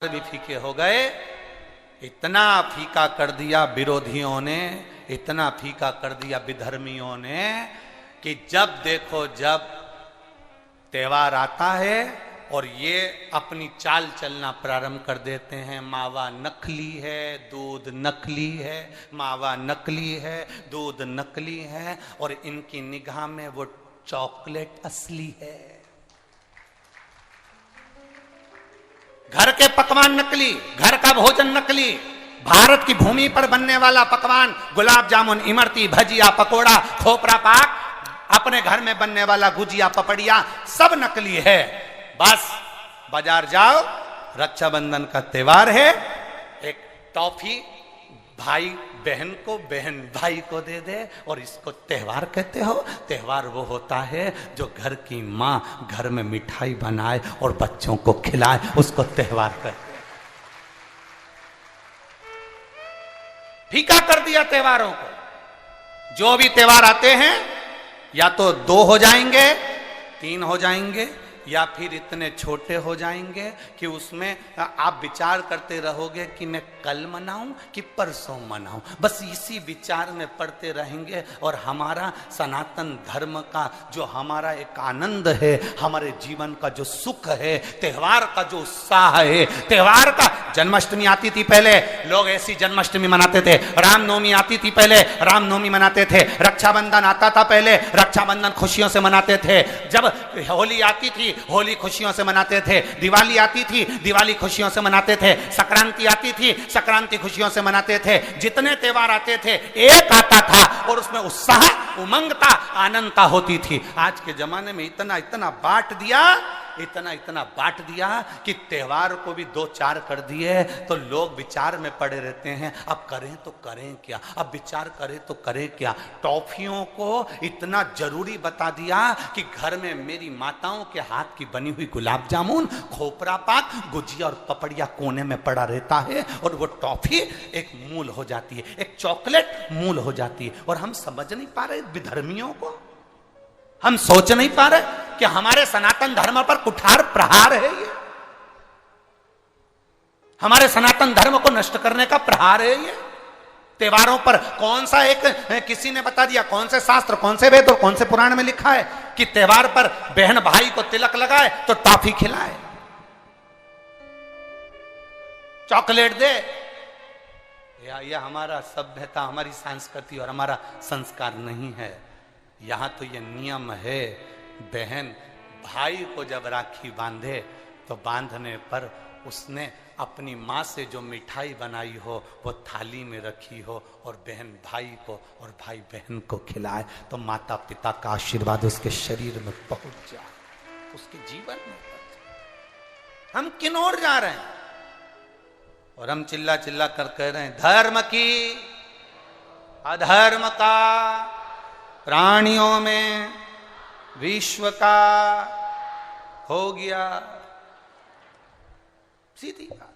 भी फीके हो गए। इतना फीका कर दिया विरोधियों ने, इतना फीका कर दिया विधर्मियों ने कि जब देखो जब त्योहार आता है और ये अपनी चाल चलना प्रारंभ कर देते हैं। मावा नकली है, दूध नकली है, मावा नकली है, दूध नकली है, और इनकी निगाह में वो चॉकलेट असली है। घर के पकवान नकली, घर का भोजन नकली, भारत की भूमि पर बनने वाला पकवान गुलाब जामुन, इमरती, भजिया, पकोड़ा, खोपरा पाक, अपने घर में बनने वाला गुजिया, पपड़िया, सब नकली है। बस बाजार जाओ, रक्षाबंधन का त्योहार है, एक टॉफी भाई बहन को, बहन भाई को दे दे, और इसको त्योहार कहते हो। त्योहार वो होता है जो घर की माँ घर में मिठाई बनाए और बच्चों को खिलाए, उसको त्योहार कहते हैं। फीका कर दिया त्योहारों को। जो भी त्योहार आते हैं या तो 2 हो जाएंगे, 3 हो जाएंगे, या फिर इतने छोटे हो जाएंगे कि उसमें आप विचार करते रहोगे कि मैं कल मनाऊं कि परसों मनाऊं। बस इसी विचार में पड़ते रहेंगे। और हमारा सनातन धर्म का जो हमारा एक आनंद है, हमारे जीवन का जो सुख है, त्योहार का जो उत्साह है, त्योहार का, जन्माष्टमी आती थी पहले लोग ऐसी जन्माष्टमी मनाते थे, रामनवमी आती थी पहले रामनवमी मनाते थे, रक्षाबंधन आता था पहले रक्षाबंधन खुशियों से मनाते थे, जब होली आती थी होली खुशियों से मनाते थे, दिवाली आती थी दिवाली खुशियों से मनाते थे, संक्रांति आती थी संक्रांति खुशियों से मनाते थे। जितने त्योहार आते थे एक आता था और उसमें उत्साह, उमंगता, आनंदता होती थी। आज के जमाने में इतना इतना बांट दिया, इतना इतना बांट दिया कि त्योहार को भी 2-4 कर दिए तो लोग विचार में पड़े रहते हैं। अब करें तो करें क्या, अब विचार करें तो करें क्या। टॉफियों को इतना जरूरी बता दिया कि घर में मेरी माताओं के हाथ की बनी हुई गुलाब जामुन, खोपरा पाक, गुजिया और पपड़िया कोने में पड़ा रहता है, और वो टॉफी एक मूल हो जाती है, एक चॉकलेट मूल हो जाती है। और हम समझ नहीं पा रहे विधर्मियों को, हम सोच नहीं पा रहे कि हमारे सनातन धर्म पर कुठार प्रहार है ये, हमारे सनातन धर्म को नष्ट करने का प्रहार है ये। त्योहारों पर कौन सा एक, किसी ने बता दिया कौन से शास्त्र, कौन से वेद और कौन से पुराण में लिखा है कि त्योहार पर बहन भाई को तिलक लगाए तो टॉफी खिलाए, चॉकलेट दे। यह हमारा सभ्यता, हमारी संस्कृति और हमारा संस्कार नहीं है। यहां तो ये नियम है, बहन भाई को जब राखी बांधे तो बांधने पर उसने अपनी माँ से जो मिठाई बनाई हो वो थाली में रखी हो, और बहन भाई को और भाई बहन को खिलाए तो माता पिता का आशीर्वाद उसके शरीर में पहुंच जाए, उसके जीवन में पहुंच जाए। हम किन ओर जा रहे हैं? और हम चिल्ला चिल्ला कर कह रहे हैं धर्म की अधर्म का, प्राणियों में विश्व का हो गया। सीधी बात।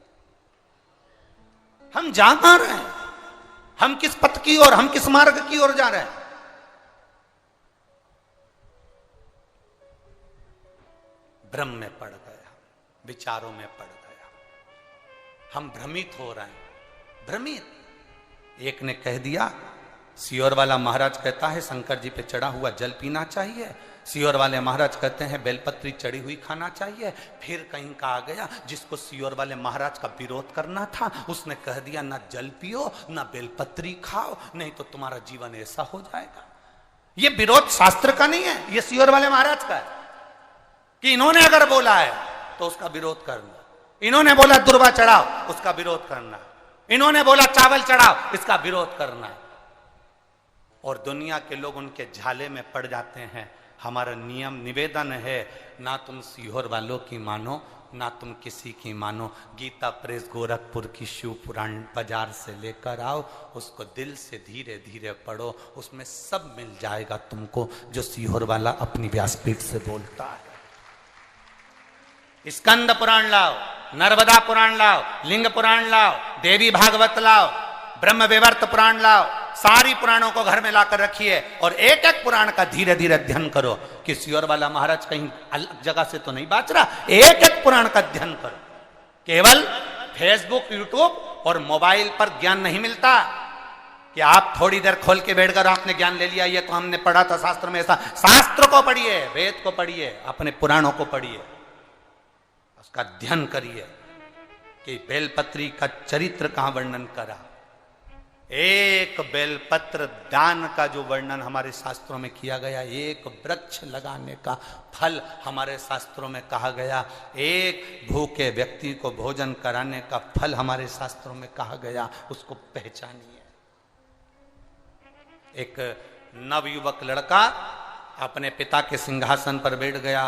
हम जा कहां रहे हैं? हम किस पथ की ओर, हम किस मार्ग की ओर जा रहे हैं? भ्रम में पड़ गया, विचारों में पड़ गया, हम भ्रमित हो रहे हैं, भ्रमित। एक ने कह दिया, सियोर वाला महाराज कहता है शंकर जी पे चढ़ा हुआ जल पीना चाहिए, सियोर वाले महाराज कहते हैं बेलपत्री चढ़ी हुई खाना चाहिए। फिर कहीं का आ गया जिसको सियोर वाले महाराज का विरोध करना था, उसने कह दिया ना जल पियो ना बेलपत्री खाओ, नहीं तो तुम्हारा जीवन ऐसा हो जाएगा। ये विरोध शास्त्र का नहीं है, ये सियोर वाले महाराज का है कि इन्होंने अगर बोला है तो उसका विरोध करना, इन्होंने बोला दुर्वा चढ़ाओ उसका विरोध करना, इन्होंने बोला चावल चढ़ाओ इसका विरोध करना। और दुनिया के लोग उनके झाले में पड़ जाते हैं। हमारा नियम निवेदन है, ना तुम सीहोर वालों की मानो ना तुम किसी की मानो। गीता प्रेस गोरखपुर की शिव पुराण बाजार से लेकर आओ, उसको दिल से धीरे धीरे पढ़ो, उसमें सब मिल जाएगा तुमको जो सीहोर वाला अपनी व्यासपीठ से बोलता है। स्कंद पुराण लाओ, नर्मदा पुराण लाओ, लिंग पुराण लाओ, देवी भागवत लाओ, ब्रह्म विवर्त पुराण लाओ, सारी पुराणों को घर में लाकर रखिए और एक एक पुराण का धीरे धीरे अध्ययन करो कि सियोर वाला महाराज कहीं अलग जगह से तो नहीं बाच रहा। एक एक पुराण का अध्ययन करो, केवल फेसबुक, यूट्यूब और मोबाइल पर ज्ञान नहीं मिलता कि आप थोड़ी देर खोल के बैठकर आपने ज्ञान ले लिया, ये तो हमने पढ़ा था शास्त्र में ऐसा। शास्त्र को पढ़िए, वेद को पढ़िए, अपने पुराणों को पढ़िए, उसका अध्ययन करिए कि बेलपत्री का चरित्र कहां वर्णन करा। एक बेलपत्र दान का जो वर्णन हमारे शास्त्रों में किया गया, एक वृक्ष लगाने का फल हमारे शास्त्रों में कहा गया, एक भूखे व्यक्ति को भोजन कराने का फल हमारे शास्त्रों में कहा गया, उसको पहचानिए। एक नवयुवक लड़का अपने पिता के सिंहासन पर बैठ गया,